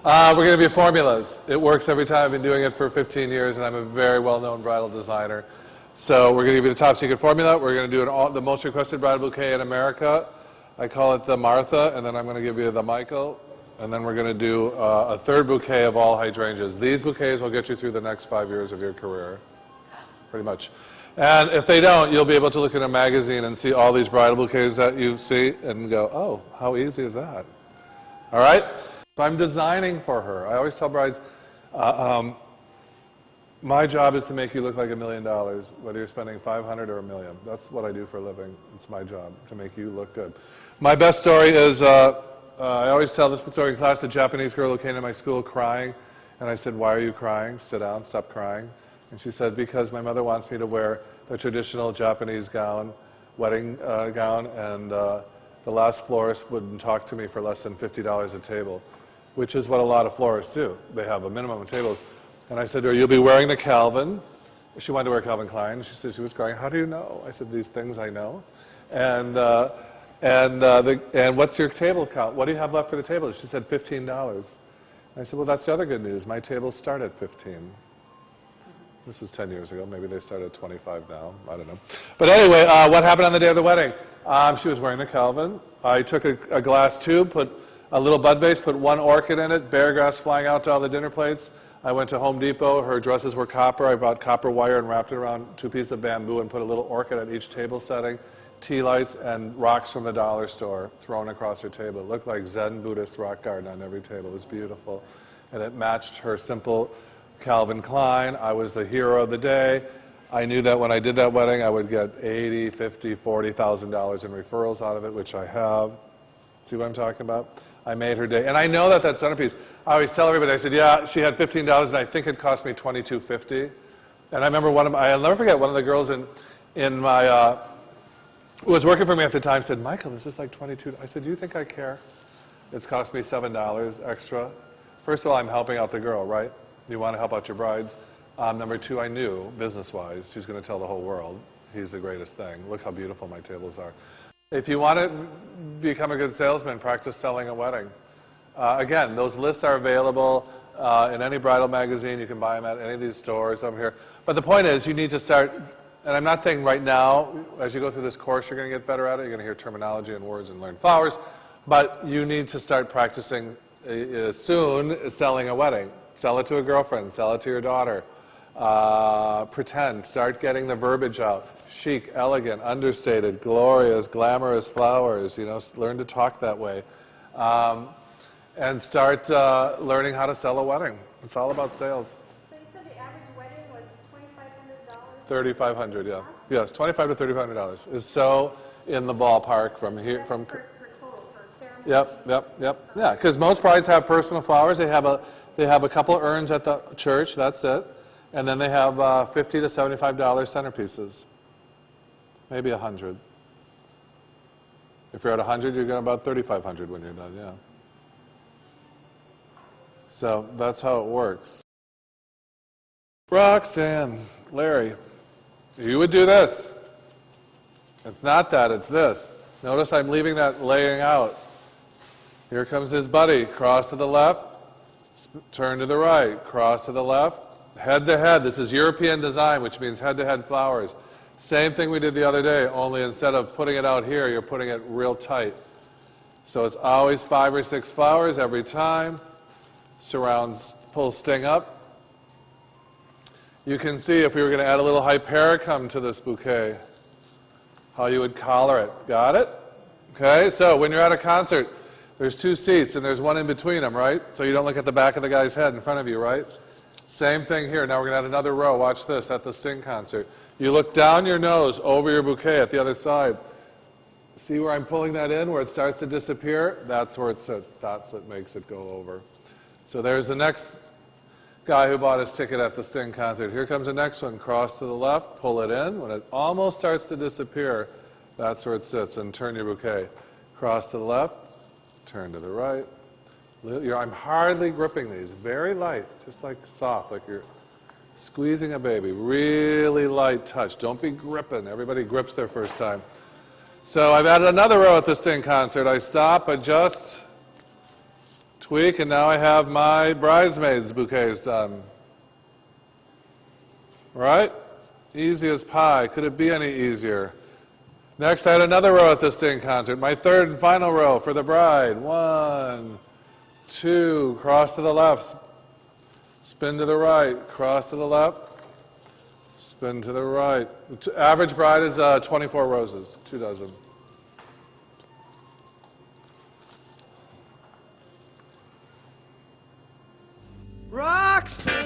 We're going to be formulas. It works every time. I've been doing it for 15 years, and I'm a very well-known bridal designer. So we're going to give you the top secret formula. We're going to do the most requested bridal bouquet in America. I call it the Martha, and then I'm going to give you the Michael, and then we're going to do a third bouquet of all hydrangeas. These bouquets will get you through the next 5 years of your career, pretty much. And if they don't, you'll be able to look in a magazine and see all these bridal bouquets that you see and go, oh, how easy is that? All right? So I'm designing for her. I always tell brides, my job is to make you look like $1 million, whether you're spending $500 or $1 million. That's what I do for a living. It's my job, to make you look good. My best story is, I always tell this story in class, a Japanese girl who came to my school crying, and I said, why are you crying? Sit down, stop crying. And she said, because my mother wants me to wear the traditional Japanese gown, wedding gown, and the last florist wouldn't talk to me for less than $50 a table, which is what a lot of florists do. They have a minimum of tables. And I said to her, you'll be wearing the Calvin. She wanted to wear Calvin Klein. She said she was crying, how do you know? I said, these things I know. And what's your table count? What do you have left for the table? She said, $15. I said, well, that's the other good news. My tables start at 15. This was 10 years ago. Maybe they start at 25 now. I don't know. But anyway, what happened on the day of the wedding? She was wearing the Calvin. I took a glass tube, put a little bud vase, put one orchid in it, bear grass flying out to all the dinner plates. I went to Home Depot. Her dresses were copper. I bought copper wire and wrapped it around 2 pieces of bamboo and put a little orchid at each table setting, tea lights, and rocks from the dollar store thrown across her table. It looked like Zen Buddhist rock garden on every table. It was beautiful. And it matched her simple Calvin Klein. I was the hero of the day. I knew that when I did that wedding, I would get $80,000, $50,000, $40,000 in referrals out of it, which I have. See what I'm talking about? I made her day. And I know that centerpiece. I always tell everybody, I said, yeah, she had $15, and I think it cost me $22.50. And I remember I'll never forget, one of the girls in my, who was working for me at the time said, Michael, this is like $22. I said, do you think I care? It's cost me $7 extra. First of all, I'm helping out the girl, right? You want to help out your brides. Number 2, I knew, business-wise, she's going to tell the whole world, he's the greatest thing. Look how beautiful my tables are. If you want to become a good salesman, practice selling a wedding. Again, those lists are available in any bridal magazine. You can buy them at any of these stores over here. But the point is, you need to start, and I'm not saying right now, as you go through this course, you're going to get better at it. You're going to hear terminology and words and learn flowers. But you need to start practicing soon selling a wedding. Sell it to a girlfriend. Sell it to your daughter. Pretend. Start getting the verbiage out. Chic, elegant, understated, glorious, glamorous flowers. You know, learn to talk that way. And start learning how to sell a wedding. It's all about sales. So you said the average wedding was $2,500? $3,500, yeah. Yes, $2,500 to $3,500 is so in the ballpark from here. For total, for ceremony? Yep. Yeah, because most brides have personal flowers. They have a couple of urns at the church. That's it. And then they have $50 to $75 centerpieces. Maybe 100. If you're at 100, you're getting about $3,500 when you're done, yeah. So that's how it works. Roxanne, Larry, you would do this. It's not that, it's this. Notice I'm leaving that laying out. Here comes his buddy. Cross to the left, turn to the right, cross to the left, head to head. This is European design, which means head to head flowers. Same thing we did the other day, only instead of putting it out here, you're putting it real tight. So it's always 5 or 6 flowers every time. Surrounds, pull sting up. You can see if we were going to add a little hypericum to this bouquet, how you would collar it. Got it? Okay, so when you're at a concert, there's 2 seats and there's one in between them, right? So you don't look at the back of the guy's head in front of you, right? Same thing here. Now we're going to add another row. Watch this at the Sting concert. You look down your nose over your bouquet at the other side. See where I'm pulling that in, where it starts to disappear? That's where it sits. That's what makes it go over. So there's the next guy who bought his ticket at the Sting concert. Here comes the next one. Cross to the left, pull it in. When it almost starts to disappear, that's where it sits. And turn your bouquet. Cross to the left, turn to the right. I'm hardly gripping these. Very light, just like soft, like you're squeezing a baby. Really light touch. Don't be gripping. Everybody grips their first time. So I've added another row at the Sting concert. I stop, adjust, Tweak, and now I have my bridesmaids bouquets done. Right? Easy as pie. Could it be any easier? Next, I had another row at the Sting concert. My third and final row for the bride. 1, 2, cross to the left, spin to the right, cross to the left, spin to the right. Average bride is 24 roses, 2 dozen. Roxanne!